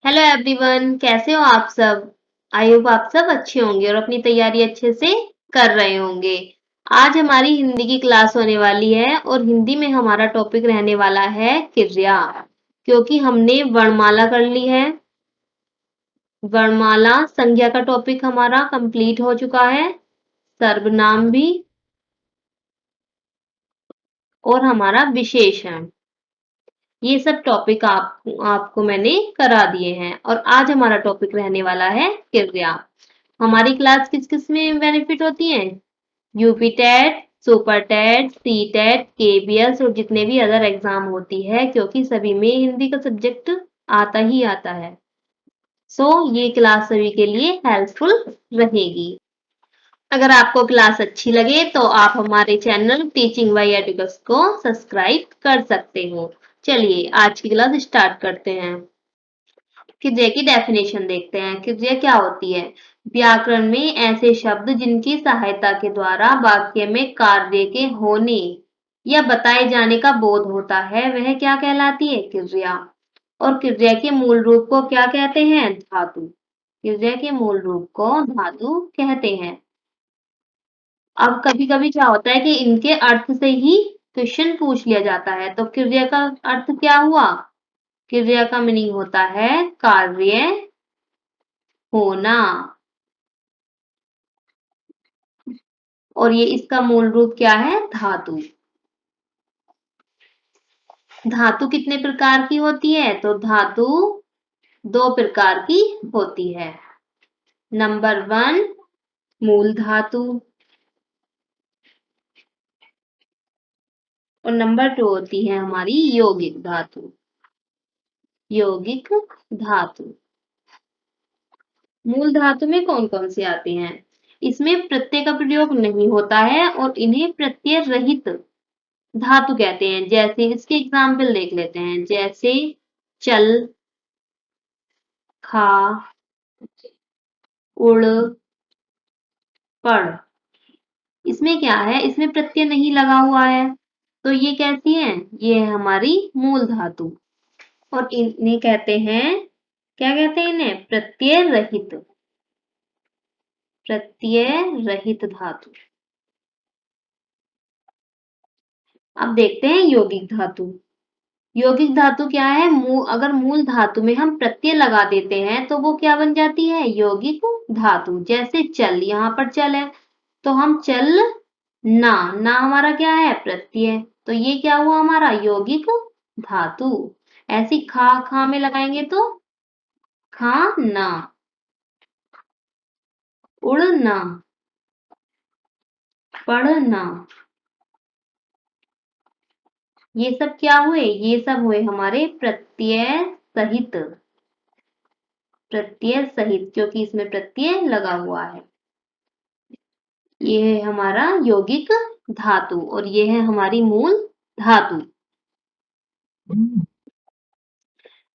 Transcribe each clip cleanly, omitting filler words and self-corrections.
Hello everyone, कैसे हो आप सब। आई होप आप सब अच्छे होंगे और अपनी तैयारी अच्छे से कर रहे होंगे। आज हमारी हिंदी की क्लास होने वाली है और हिंदी में हमारा टॉपिक रहने वाला है क्रिया। क्योंकि हमने वर्णमाला कर ली है, वर्णमाला संज्ञा का टॉपिक हमारा कंप्लीट हो चुका है, सर्वनाम भी, और हमारा विशेषण। ये सब टॉपिक आपको मैंने करा दिए हैं और आज हमारा टॉपिक रहने वाला है क्रिया। हमारी क्लास किस किस में बेनिफिट होती है? UP TET, super TET, C TET, KBS और जितने भी अदर एग्जाम होती है, क्योंकि सभी में हिंदी का सब्जेक्ट आता ही आता है। ये क्लास सभी के लिए हेल्पफुल रहेगी। अगर आपको क्लास अच्छी लगे तो आप हमारे चैनल टीचिंग बाय एडुकस को सब्सक्राइब कर सकते हो। चलिए आज की क्लास स्टार्ट करते हैं। क्रिया की डेफिनेशन देखते हैं। क्रिया क्या होती है? व्याकरण में ऐसे शब्द जिनकी सहायता के द्वारा वाक्य में कार्य के होने या बताए जाने का बोध होता है, वह क्या कहलाती है? क्रिया। और क्रिया के मूल रूप को क्या कहते हैं? धातु। क्रिया के मूल रूप को धातु कहते हैं। अब कभी कभी क्या होता है कि इनके अर्थ से ही क्वेश्चन पूछ लिया जाता है। तो क्रिया का अर्थ क्या हुआ? क्रिया का मीनिंग होता है कार्य होना। और ये इसका मूल रूप क्या है? धातु। धातु कितने प्रकार की होती है? तो धातु दो प्रकार की होती है। नंबर 1 मूल धातु और नंबर 2 होती है हमारी यौगिक धातु। यौगिक धातु। मूल धातु में कौन कौन से आते हैं? इसमें प्रत्यय का प्रयोग नहीं होता है और इन्हें प्रत्यय रहित धातु कहते हैं। जैसे इसके एग्जाम्पल देख लेते हैं, जैसे चल, खा, उड़, पढ़। इसमें क्या है? इसमें प्रत्यय नहीं लगा हुआ है, तो ये कैसी है? ये है हमारी मूल धातु। और इन्हें कहते हैं, क्या कहते हैं इन्हें? प्रत्यय रहित। प्रत्यय रहित धातु। अब देखते हैं यौगिक धातु। यौगिक धातु क्या है? अगर मूल धातु में हम प्रत्यय लगा देते हैं तो वो क्या बन जाती है? यौगिक धातु। जैसे चल, यहाँ पर चल है तो हम चल ना, ना हमारा क्या है? प्रत्यय। तो ये क्या हुआ हमारा? यौगिक धातु। ऐसी खा, खा में लगाएंगे तो खाना, उड़ना, पढ़ना। ये सब क्या हुए? ये सब हुए हमारे प्रत्यय सहित। प्रत्यय सहित, क्योंकि इसमें प्रत्यय लगा हुआ है। ये है हमारा यौगिक धातु और ये है हमारी मूल धातु।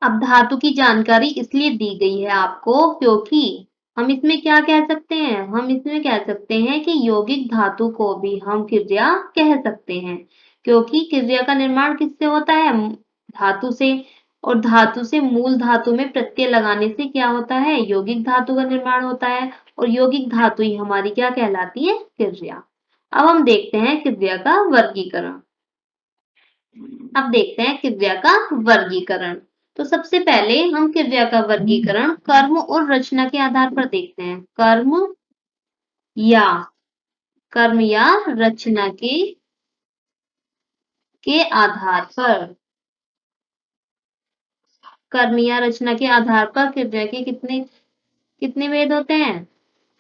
अब धातु की जानकारी इसलिए दी गई है आपको क्योंकि हम इसमें क्या कह सकते हैं? हम इसमें कह सकते हैं कि यौगिक धातु को भी हम क्रिया कह सकते हैं, क्योंकि क्रिया का निर्माण किससे होता है? धातु से। और धातु से मूल धातु में प्रत्यय लगाने से क्या होता है? यौगिक धातु का निर्माण होता है और यौगिक धातु ही हमारी क्या कहलाती है? क्रिया। अब हम देखते हैं क्रिया का वर्गीकरण। अब देखते हैं क्रिया का वर्गीकरण। तो सबसे पहले हम क्रिया का वर्गीकरण कर्म और रचना के आधार पर देखते हैं। या कर्म या रचना के आधार पर। कर्म या रचना के आधार पर क्रिया के कितने कितने भेद होते हैं?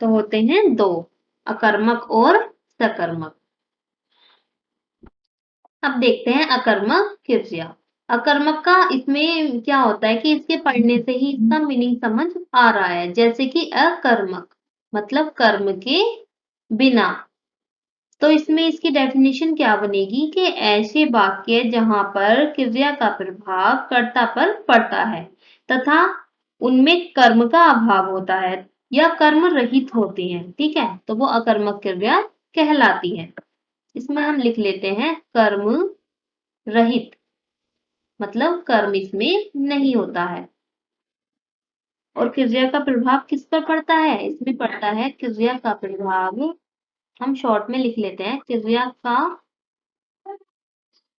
तो होते हैं दो, अकर्मक और सकर्मक। अब देखते हैं अकर्मक क्रिया। अकर्मक का इसमें क्या होता है कि इसके पढ़ने से ही इसका मीनिंग समझ आ रहा है। जैसे कि अकर्मक मतलब कर्म के बिना। तो इसमें इसकी डेफिनेशन क्या बनेगी कि ऐसे वाक्य जहां पर क्रिया का प्रभाव कर्ता पर पड़ता है तथा उनमें कर्म का अभाव होता है या कर्म रहित होते हैं, ठीक है, तो वो अकर्मक क्रिया कहलाती है। इसमें हम लिख लेते हैं कर्म रहित, मतलब कर्म इसमें नहीं होता है। और क्रिया का प्रभाव किस पर पड़ता है? इसमें पड़ता है क्रिया का प्रभाव, हम शॉर्ट में लिख लेते हैं, क्रिया का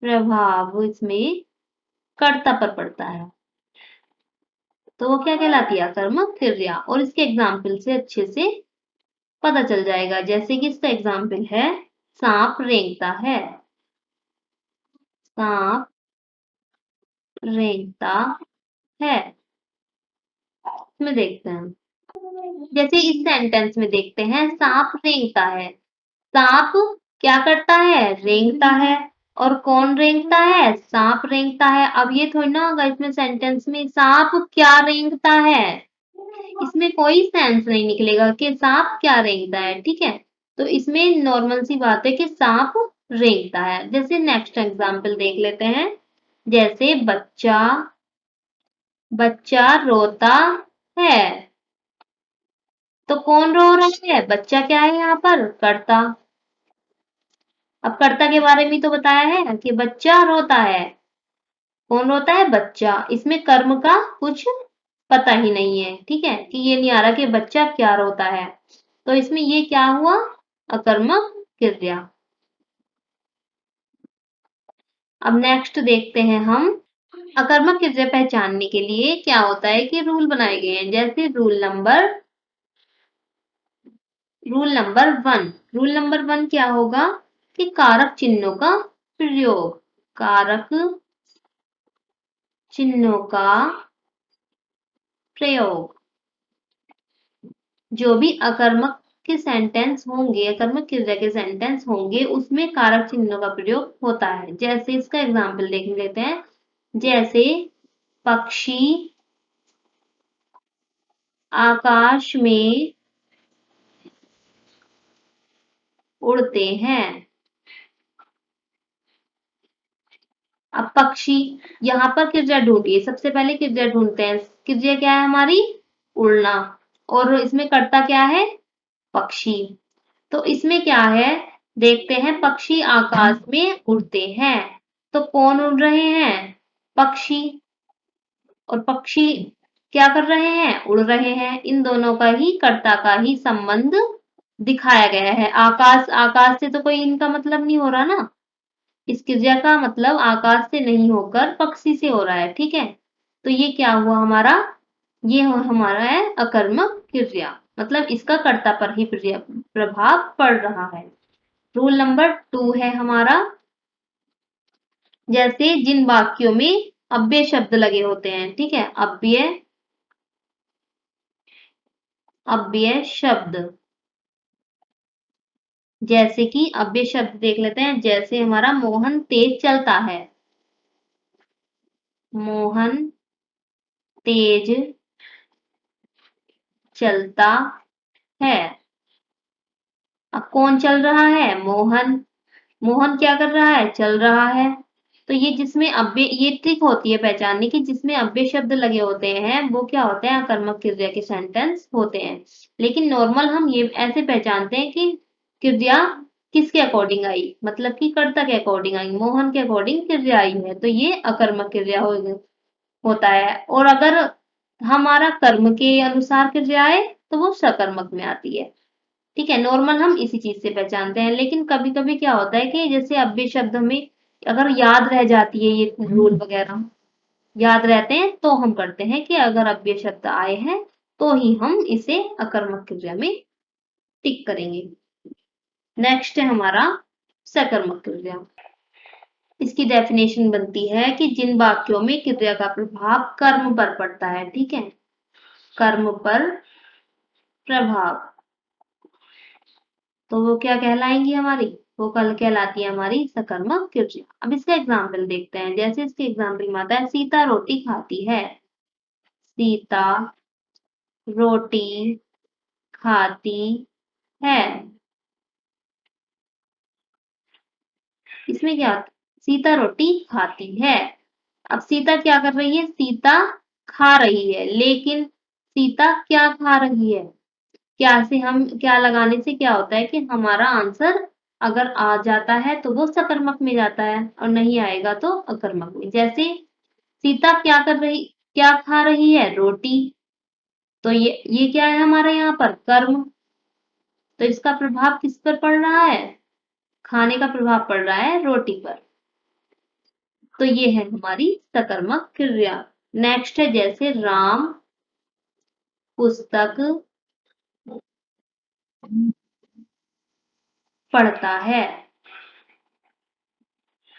प्रभाव इसमें कर्ता पर पड़ता है। तो वो क्या कहलाती है? आकर्मक क्रिया। और इसके एग्जाम्पल से अच्छे से पता चल जाएगा। जैसे कि इसका एग्जाम्पल है, सांप रेंगता है। सांप रेंगता है। इसमें देखते हैं, जैसे इस सेंटेंस में देखते हैं, सांप रेंगता है। सांप क्या करता है? रेंगता है। और कौन रेंगता है? सांप रेंगता है। अब ये थोड़ी ना होगा इसमें सेंटेंस में सांप क्या रेंगता है, इसमें कोई सेंस नहीं निकलेगा कि सांप क्या रेंगता है। ठीक है, तो इसमें नॉर्मल सी बात है कि सांप रेंगता है। जैसे नेक्स्ट एग्जांपल देख लेते हैं, जैसे बच्चा बच्चा रोता है। तो कौन रो रहा है? बच्चा क्या है यहाँ पर? कर्ता। अब कर्ता के बारे में तो बताया है कि बच्चा रोता है। कौन रोता है? बच्चा। इसमें कर्म का कुछ पता ही नहीं है। ठीक है, कि ये नहीं आ रहा कि बच्चा क्या रोता है। तो इसमें ये क्या हुआ? अकर्मक क्रिया। अब नेक्स्ट देखते हैं हम, अकर्मक क्रिया पहचानने के लिए क्या होता है कि रूल बनाए गए हैं। जैसे रूल नंबर वन क्या होगा कि कारक चिन्हों का प्रयोग। कारक चिन्हों का प्रयोग। जो भी अकर्मक के सेंटेंस होंगे, अकर्मक क्रिया के सेंटेंस होंगे, उसमें कारक चिन्हों का प्रयोग होता है। जैसे इसका एग्जाम्पल देख लेते हैं, जैसे पक्षी आकाश में उड़ते हैं। अब पक्षी, यहाँ पर क्रिया ढूंढिए। सबसे पहले क्रिया ढूंढते हैं। क्रिया क्या है हमारी? उड़ना। और इसमें कर्ता क्या है? पक्षी। तो इसमें क्या है? देखते हैं, पक्षी आकाश में उड़ते हैं। तो कौन उड़ रहे हैं? पक्षी। और पक्षी क्या कर रहे हैं? उड़ रहे हैं। इन दोनों का ही, कर्ता का ही संबंध दिखाया गया है। आकाश आकाश से तो कोई इनका मतलब नहीं हो रहा ना। इस क्रिया का मतलब आकाश से नहीं होकर पक्षी से हो रहा है। ठीक है, तो ये क्या हुआ हमारा? ये हमारा है अकर्मक क्रिया, मतलब इसका कर्ता पर ही प्रभाव पड़ रहा है। रूल नंबर 2 है हमारा, जैसे जिन वाक्यों में अव्यय शब्द लगे होते हैं। ठीक है, अव्यय शब्द। जैसे कि अव्यय शब्द देख लेते हैं। जैसे हमारा मोहन तेज चलता है। मोहन तेज चलता है। अब कौन चल रहा है? मोहन। मोहन क्या कर रहा है? चल रहा है। तो ये जिसमें अव्यय, ये ट्रिक होती है पहचानने की, जिसमें अव्यय शब्द लगे होते हैं वो क्या होते हैं? अकर्मक क्रिया के सेंटेंस होते हैं। लेकिन नॉर्मल हम ये ऐसे पहचानते हैं कि क्रिया किसके अकॉर्डिंग आई, मतलब कि कर्ता के अकॉर्डिंग आई। मोहन के अकॉर्डिंग क्रिया आई है, तो ये अकर्मक क्रिया होता है। और अगर हमारा कर्म के अनुसार क्रिया आए तो वो सकर्मक में आती है। ठीक है, नॉर्मल हम इसी चीज से पहचानते हैं। लेकिन कभी कभी क्या होता है कि जैसे अव्यय शब्द हमें अगर याद रह जाती है, ये रूल वगैरह याद रहते हैं, तो हम करते हैं कि अगर अव्यय शब्द आए हैं तो ही हम इसे अकर्मक क्रिया में टिक करेंगे। नेक्स्ट है हमारा सकर्मक क्रिया। इसकी डेफिनेशन बनती है कि जिन वाक्यों में क्रिया का प्रभाव कर्म पर पड़ता है। ठीक है, कर्म पर प्रभाव, तो वो क्या कहलाएंगी हमारी? वो कल कहलाती है हमारी सकर्मक क्रिया। अब इसका एग्जाम्पल देखते हैं। जैसे इसके एग्जाम्पल में आता है, सीता रोटी खाती है। सीता रोटी खाती है। इसमें क्या? सीता रोटी खाती है। अब सीता क्या कर रही है? सीता खा रही है। लेकिन सीता क्या खा रही है? क्या से हम क्या लगाने से क्या होता है कि हमारा आंसर अगर आ जाता है तो वो सकर्मक में जाता है, और नहीं आएगा तो अकर्मक में। जैसे सीता क्या खा रही है? रोटी। तो ये क्या है हमारा यहाँ पर कर्म। तो इसका प्रभाव किस पर पड़ रहा है? खाने का प्रभाव पड़ रहा है रोटी पर। तो ये है हमारी सकर्मक क्रिया। नेक्स्ट है जैसे राम पुस्तक पढ़ता है।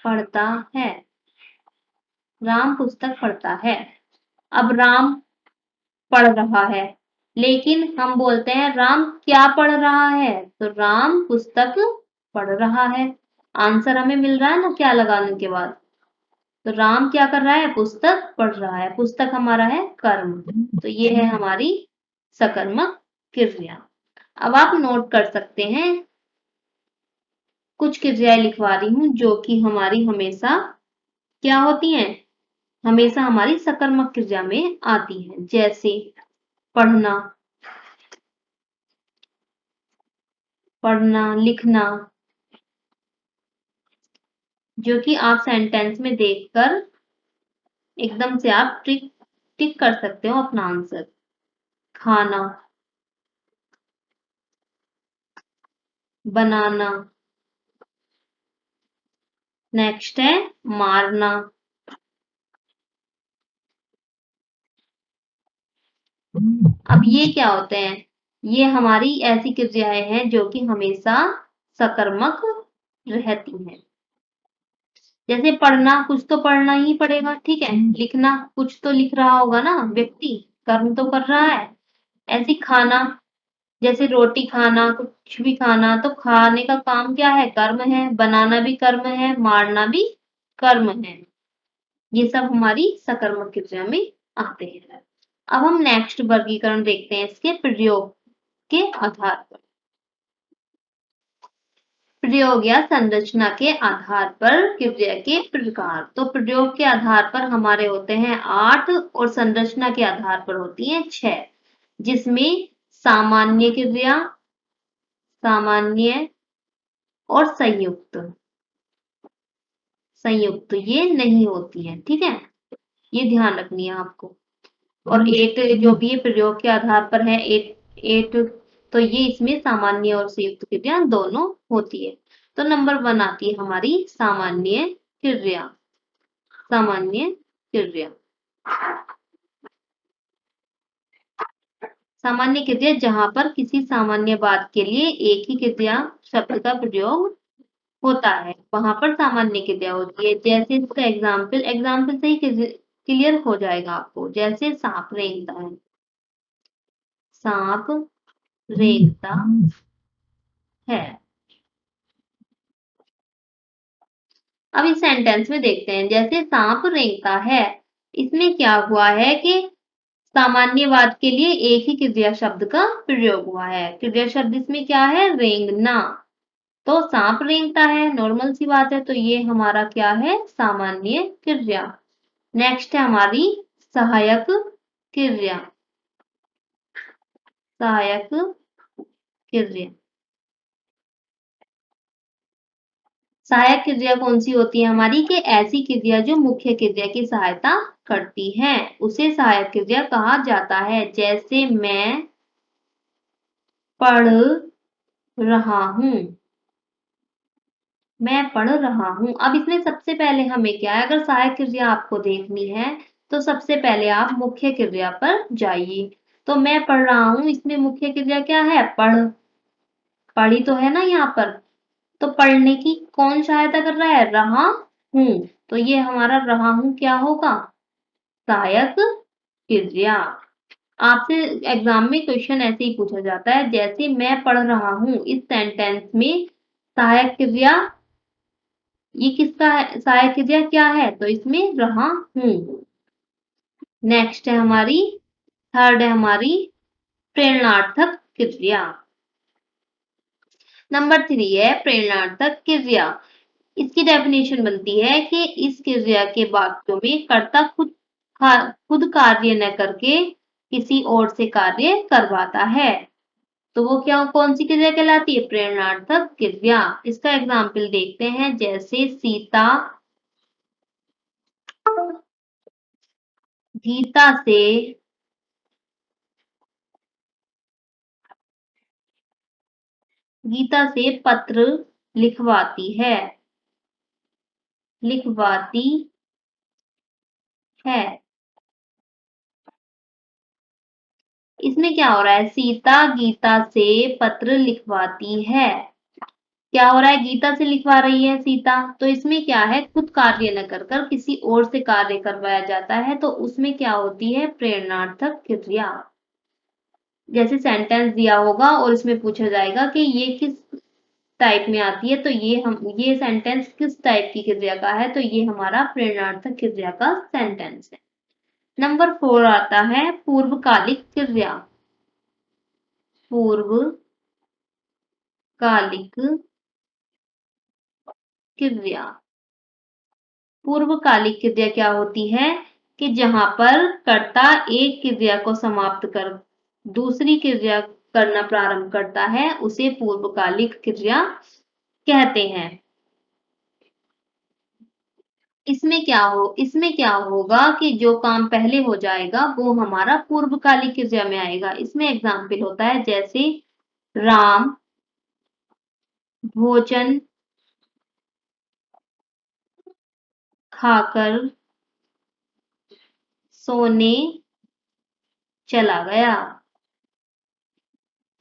पढ़ता है। राम पुस्तक पढ़ता है। अब राम पढ़ रहा है, लेकिन हम बोलते हैं राम क्या पढ़ रहा है? तो राम पुस्तक पढ़ रहा है। आंसर हमें मिल रहा है ना क्या लगाने के बाद। तो राम क्या कर रहा है? पुस्तक पढ़ रहा है। पुस्तक हमारा है कर्म। तो ये है हमारी सकर्मक क्रिया। अब आप नोट कर सकते हैं, कुछ क्रियाएं लिखवा रही हूँ जो कि हमारी हमेशा क्या होती हैं? हमेशा हमारी सकर्मक क्रिया में आती हैं। जैसे पढ़ना, पढ़ना, लिखना, जो कि आप सेंटेंस में देखकर एकदम से आप टिक टिक कर सकते हो अपना आंसर। खाना, बनाना, नेक्स्ट है मारना। अब ये क्या होते हैं? ये हमारी ऐसी क्रियाएं हैं जो कि हमेशा सकर्मक रहती हैं। जैसे पढ़ना, कुछ तो पढ़ना ही पड़ेगा, ठीक है। लिखना, कुछ तो लिख रहा होगा ना व्यक्ति, कर्म तो कर रहा है। ऐसे खाना, जैसे रोटी खाना, कुछ भी खाना, तो खाने का काम क्या है? कर्म है। बनाना भी कर्म है, मारना भी कर्म है। ये सब हमारी सकर्मक क्रिया में आते हैं। अब हम नेक्स्ट वर्गीकरण देखते हैं इसके प्रयोग के आधार पर। प्रयोग या संरचना के आधार पर क्रिया के प्रकार। तो प्रयोग के आधार पर हमारे होते हैं 8 और संरचना के आधार पर होती हैं 6, जिसमें सामान्य क्रिया, सामान्य और संयुक्त, संयुक्त ये नहीं होती है, ठीक है। ये ध्यान रखनी है आपको। और 8 जो भी प्रयोग के आधार पर है, 8 तो ये इसमें सामान्य और संयुक्त क्रिया दोनों होती है। तो नंबर 1 आती है हमारी सामान्य क्रिया। सामान्य क्रिया, सामान्य क्रिया जहां पर किसी सामान्य बात के लिए एक ही क्रिया शब्द का प्रयोग होता है, वहां पर सामान्य क्रिया होती है। जैसे इसका एग्जाम्पल से ही क्लियर हो जाएगा आपको। जैसे सांप रेंगता है, सांप रेंगता है। अब इस सेंटेंस में देखते हैं, जैसे सांप रेंगता है, इसमें क्या हुआ है कि सामान्यवाद के लिए एक ही क्रिया शब्द का प्रयोग हुआ है। क्रिया शब्द इसमें क्या है? रेंगना। तो सांप रेंगता है, नॉर्मल सी बात है। तो ये हमारा क्या है? सामान्य क्रिया। नेक्स्ट है हमारी सहायक क्रिया। सहायक क्रिया, सहायक क्रिया कौन सी होती है हमारी? कि ऐसी क्रिया जो मुख्य क्रिया की सहायता करती है, उसे सहायक क्रिया कहा जाता है। जैसे मैं पढ़ रहा हूं, मैं पढ़ रहा हूं। अब इसमें सबसे पहले हमें क्या है, अगर सहायक क्रिया आपको देखनी है तो सबसे पहले आप मुख्य क्रिया पर जाइए। तो मैं पढ़ रहा हूं, इसमें मुख्य क्रिया क्या है? पढ़। पढ़ी तो है ना यहाँ पर। तो पढ़ने की कौन सहायता कर रहा है? रहा हूं। तो ये हमारा रहा हूं क्या होगा? सहायक क्रिया। आपसे एग्जाम में क्वेश्चन ऐसे ही पूछा जाता है, जैसे मैं पढ़ रहा हूं, इस सेंटेंस में सहायक क्रिया, ये किसका है? सहायक क्रिया क्या है? तो इसमें रहा हूं। नेक्स्ट है हमारी, थर्ड है हमारी प्रेरणार्थक क्रिया। नंबर 3 है प्रेरणार्थक क्रिया। इसकी डेफिनेशन बनती है कि इस क्रिया के वाक्यों में कर्ता खुद कार्य न करके किसी और से कार्य करवाता है। तो वो क्या, कौन सी क्रिया कहलाती है? प्रेरणार्थक क्रिया। इसका एग्जाम्पल देखते हैं, जैसे सीता गीता से गीता से पत्र लिखवाती है, लिखवाती है। इसमें क्या हो रहा है? सीता गीता से पत्र लिखवाती है। क्या हो रहा है? गीता से लिखवा रही है सीता, तो इसमें क्या है? खुद कार्य न कर कर किसी और से कार्य करवाया जाता है, तो उसमें क्या होती है? प्रेरणार्थक क्रिया। जैसे सेंटेंस दिया होगा और इसमें पूछा जाएगा कि ये किस टाइप में आती है, तो ये सेंटेंस किस टाइप की क्रिया का है, तो ये हमारा प्रेरणार्थक क्रिया का सेंटेंस है। नंबर 4 आता है पूर्वकालिक क्रिया। पूर्वकालिक क्रिया। पूर्वकालिक क्रिया क्या होती है? कि जहां पर कर्ता एक क्रिया को समाप्त कर दूसरी क्रिया करना प्रारंभ करता है, उसे पूर्वकालिक क्रिया कहते हैं। इसमें क्या होगा कि जो काम पहले हो जाएगा वो हमारा पूर्वकालिक क्रिया में आएगा। इसमें एग्जाम्पल होता है जैसे राम भोजन खाकर सोने चला गया,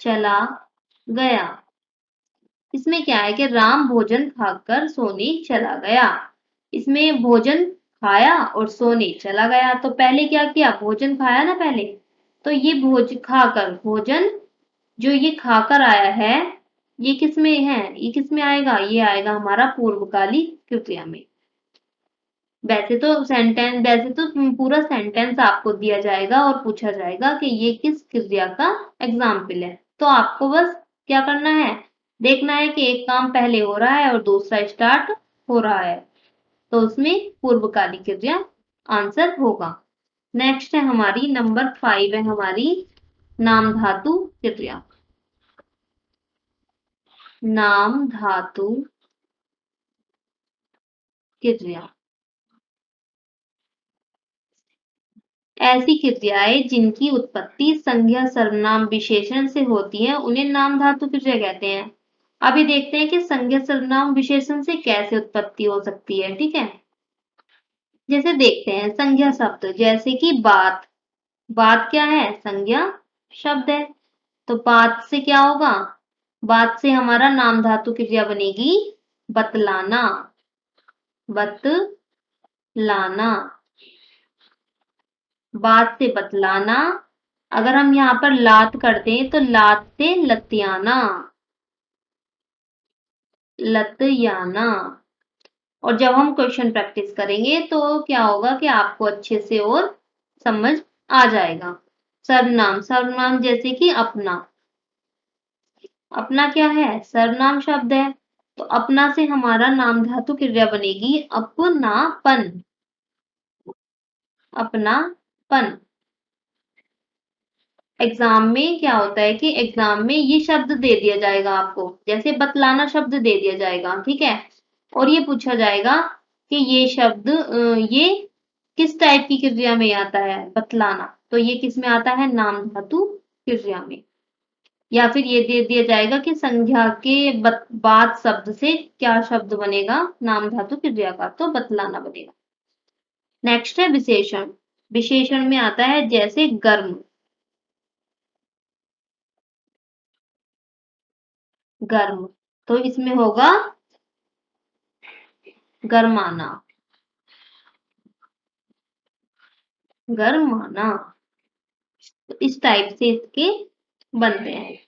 चला गया। इसमें क्या है कि राम भोजन खाकर सोने चला गया। इसमें भोजन खाया और सोने चला गया, तो पहले क्या किया? भोजन खाया ना पहले, तो ये खाकर भोजन जो ये खाकर आया है, ये किस में है? ये किस में आएगा? ये आएगा हमारा पूर्वकालिक क्रिया में। वैसे तो पूरा सेंटेंस आपको दिया जाएगा और पूछा जाएगा कि ये किस क्रिया का एग्जाम्पल है, तो आपको बस क्या करना है? देखना है कि एक काम पहले हो रहा है और दूसरा स्टार्ट हो रहा है, तो उसमें पूर्वकालिक क्रिया आंसर होगा। नेक्स्ट है हमारी नंबर 5 है हमारी नाम धातु क्रिया। नाम धातु क्रिया ऐसी क्रियाएं जिनकी उत्पत्ति संज्ञा सर्वनाम विशेषण से होती है, उन्हें नाम धातु क्रिया कहते हैं। अभी देखते हैं कि संज्ञा सर्वनाम विशेषण से कैसे उत्पत्ति हो सकती है। ठीक है, जैसे देखते हैं संज्ञा शब्द, जैसे कि बात। बात क्या है? संज्ञा शब्द है, तो बात से क्या होगा? बात से हमारा नाम धातु क्रिया बनेगी बतलाना, बतलाना। बात से बतलाना। अगर हम यहाँ पर लात कर दें तो लात से लतियाना, लतियाना। और जब हम क्वेश्चन प्रैक्टिस करेंगे तो क्या होगा कि आपको अच्छे से और समझ आ जाएगा। सर्वनाम, सर्वनाम जैसे कि अपना। अपना क्या है? सर्वनाम शब्द है, तो अपना से हमारा नाम धातु क्रिया बनेगी अपनापन, अपनापन। एग्जाम में क्या होता है कि एग्जाम में ये शब्द दे दिया जाएगा आपको, जैसे बतलाना शब्द दे दिया जाएगा, ठीक है, और ये पूछा जाएगा कि ये शब्द ये किस टाइप की क्रिया में आता है? बतलाना, तो ये किस में आता है? नाम धातु क्रिया में। या फिर ये दे दिया जाएगा कि संज्ञा के बाद शब्द से क्या शब्द बनेगा नाम धातु क्रिया का, तो बतलाना बनेगा। नेक्स्ट है विशेषण। विशेषण में आता है जैसे गर्म, गर्म, तो इसमें होगा गरमाना, गरमाना। तो इस टाइप से इसके बनते हैं।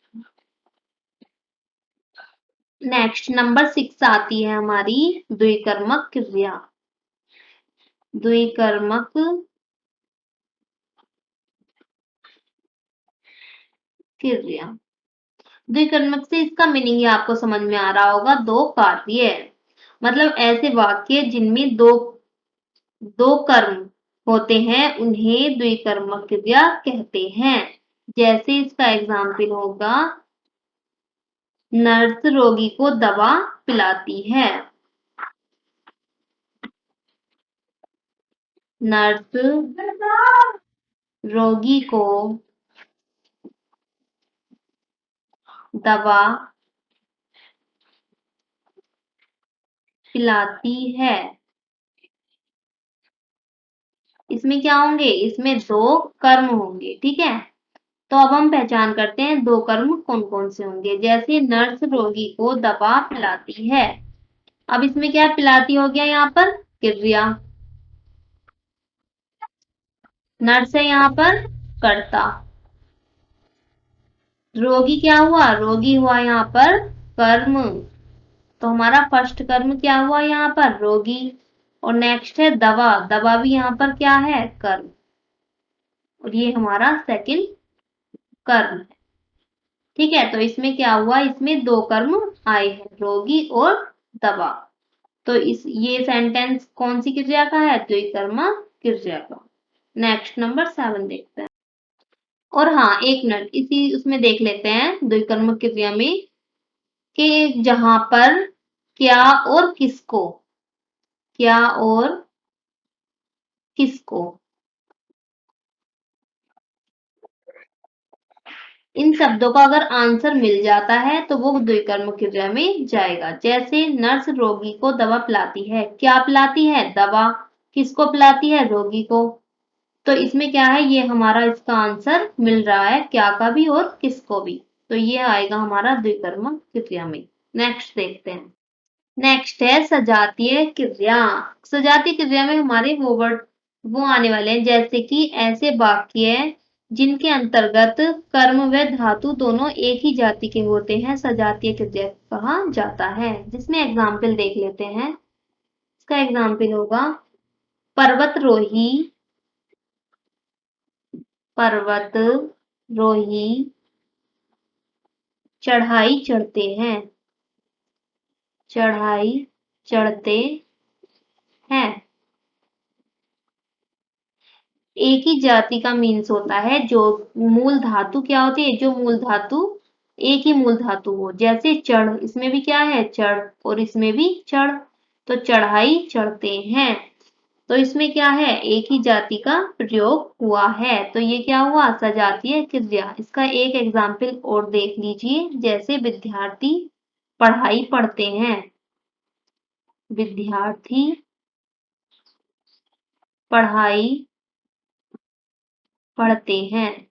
नेक्स्ट नंबर 6 आती है हमारी द्विकर्मक क्रिया। द्विकर्मक क्रिया। द्विकर्मक से इसका मीनिंग आपको समझ में आ रहा होगा, दो कार्य, मतलब ऐसे वाक्य जिनमें दो दो कर्म होते हैं उन्हें द्विकर्मक क्रिया कहते हैं। जैसे इसका एग्जाम्पल होगा नर्स रोगी को दवा पिलाती है, नर्स रोगी को दवा पिलाती है। इसमें क्या होंगे? इसमें दो कर्म होंगे, ठीक है। तो अब हम पहचान करते हैं दो कर्म कौन कौन से होंगे। जैसे नर्स रोगी को दवा पिलाती है। अब इसमें क्या पिलाती हो गया यहाँ पर? क्रिया। नर्स है यहाँ पर कर्ता। रोगी क्या हुआ? रोगी हुआ यहाँ पर कर्म। तो हमारा फर्स्ट कर्म क्या हुआ यहाँ पर? रोगी। और नेक्स्ट है दवा। दवा भी यहाँ पर क्या है? कर्म। और ये हमारा सेकंड कर्म है, ठीक है। तो इसमें क्या हुआ? इसमें दो कर्म आए हैं, रोगी और दवा। तो इस ये सेंटेंस कौन सी क्रिया का है? द्विकर्मा क्रिया का। नेक्स्ट नंबर 7 देखते हैं। और हाँ, एक मिनट, इसी उसमें देख लेते हैं द्विकर्म क्रिया में कि जहां पर क्या और किसको, क्या और किसको, इन शब्दों का अगर आंसर मिल जाता है तो वो द्विकर्म क्रिया में जाएगा। जैसे नर्स रोगी को दवा पिलाती है। क्या पिलाती है? दवा। किसको पिलाती है? रोगी को। तो इसमें क्या है? ये हमारा इसका आंसर मिल रहा है, क्या का भी और किसको भी। तो ये आएगा हमारा द्विकर्म क्रिया में। नेक्स्ट देखते हैं। नेक्स्ट है सजातीय क्रिया। सजातीय क्रिया में हमारे वो वर्ड वो आने वाले हैं, जैसे कि ऐसे वाक्य जिनके अंतर्गत कर्म व धातु दोनों एक ही जाति के होते हैं सजातीय क्रिया कहा जाता है। जिसमें एग्जाम्पल देख लेते हैं। इसका एग्जाम्पल होगा पर्वतरोही। पर्वतरोही चढ़ाई चढ़ते हैं। चढ़ाई चढ़ते हैं। एक ही जाति का मीन्स होता है जो मूल धातु क्या होती है? जो मूल धातु एक ही मूल धातु हो। जैसे चढ़, इसमें भी क्या है? चढ़। और इसमें भी चढ़। तो चढ़ाई चढ़ते हैं। तो इसमें क्या है? एक ही जाति का प्रयोग हुआ है। तो ये क्या हुआ? सजातीय क्रिया। इसका एक एग्जाम्पल और देख लीजिए। जैसे विद्यार्थी पढ़ाई पढ़ते हैं। विद्यार्थी पढ़ाई पढ़ते हैं।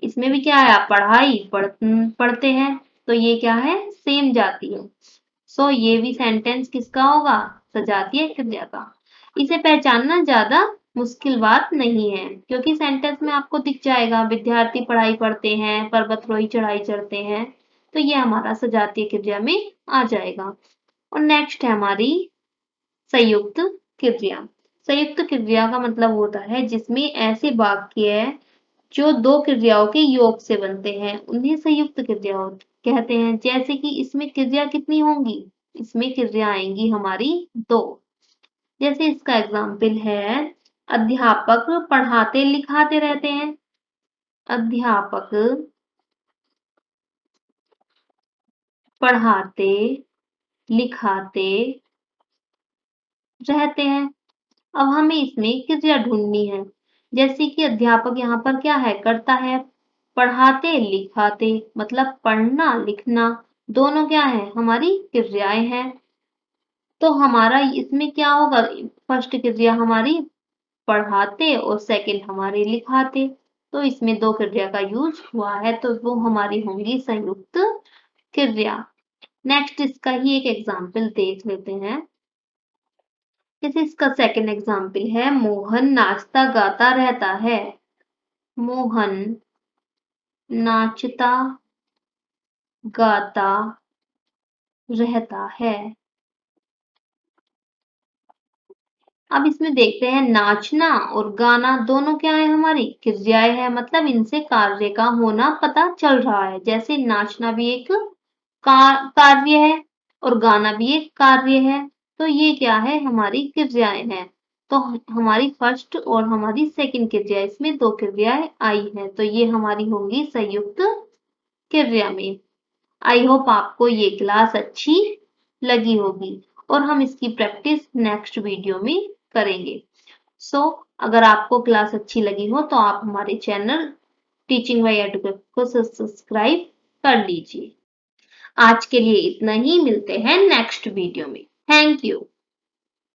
इसमें भी क्या है? आप पढ़ते हैं। तो ये क्या है? सेम जाती है। सो ये भी सेंटेंस किसका होगा? सजातीय क्रिया का। इसे पहचानना ज्यादा मुश्किल बात नहीं है, क्योंकि सेंटेंस में आपको दिख जाएगा विद्यार्थी पढ़ाई पढ़ते हैं, पर्वतरोही चढ़ाई चढ़ते हैं। तो ये हमारा सजातीय क्रिया में आ जाएगा। और नेक्स्ट है हमारी संयुक्त क्रिया। संयुक्त क्रिया का मतलब होता है जिसमें ऐसे वाक्य जो दो क्रियाओं के योग से बनते हैं उन्हें संयुक्त क्रिया कहते हैं। जैसे कि इसमें क्रिया कितनी होंगी? इसमें क्रिया आएंगी हमारी दो। जैसे इसका एग्जाम्पल है अध्यापक पढ़ाते लिखाते रहते हैं। अध्यापक पढ़ाते लिखाते रहते हैं। अब हमें इसमें क्रिया ढूंढनी है। जैसे कि अध्यापक यहाँ पर क्या है? करता है। पढ़ाते लिखाते मतलब पढ़ना लिखना दोनों क्या है? हमारी क्रियाएं हैं। तो हमारा इसमें क्या होगा? फर्स्ट क्रिया हमारी पढ़ाते और सेकंड हमारी लिखाते। तो इसमें दो क्रिया का यूज हुआ है, तो वो हमारी होंगी संयुक्त क्रिया। नेक्स्ट इसका ही एक एग्जाम्पल देख लेते हैं। जैसे इसका सेकंड एग्जाम्पल है मोहन नाचता गाता रहता है। मोहन नाचता गाता रहता है। अब इसमें देखते हैं नाचना और गाना दोनों क्या है? हमारी क्रियाएं है, मतलब इनसे कार्य का होना पता चल रहा है। जैसे नाचना भी एक कार्य है और गाना भी एक कार्य है। तो ये क्या है? हमारी क्रियाएं हैं। तो हमारी फर्स्ट और हमारी सेकंड क्रिया, इसमें दो क्रियाएं आई हैं, तो ये हमारी होंगी संयुक्त क्रिया में। आई होप आपको ये क्लास अच्छी लगी होगी और हम इसकी प्रैक्टिस नेक्स्ट वीडियो में करेंगे। सो अगर आपको क्लास अच्छी लगी हो तो आप हमारे चैनल टीचिंग बाय एडुकेट को सब्सक्राइब कर लीजिए। आज के लिए इतना ही, मिलते हैं नेक्स्ट वीडियो में। Thank you.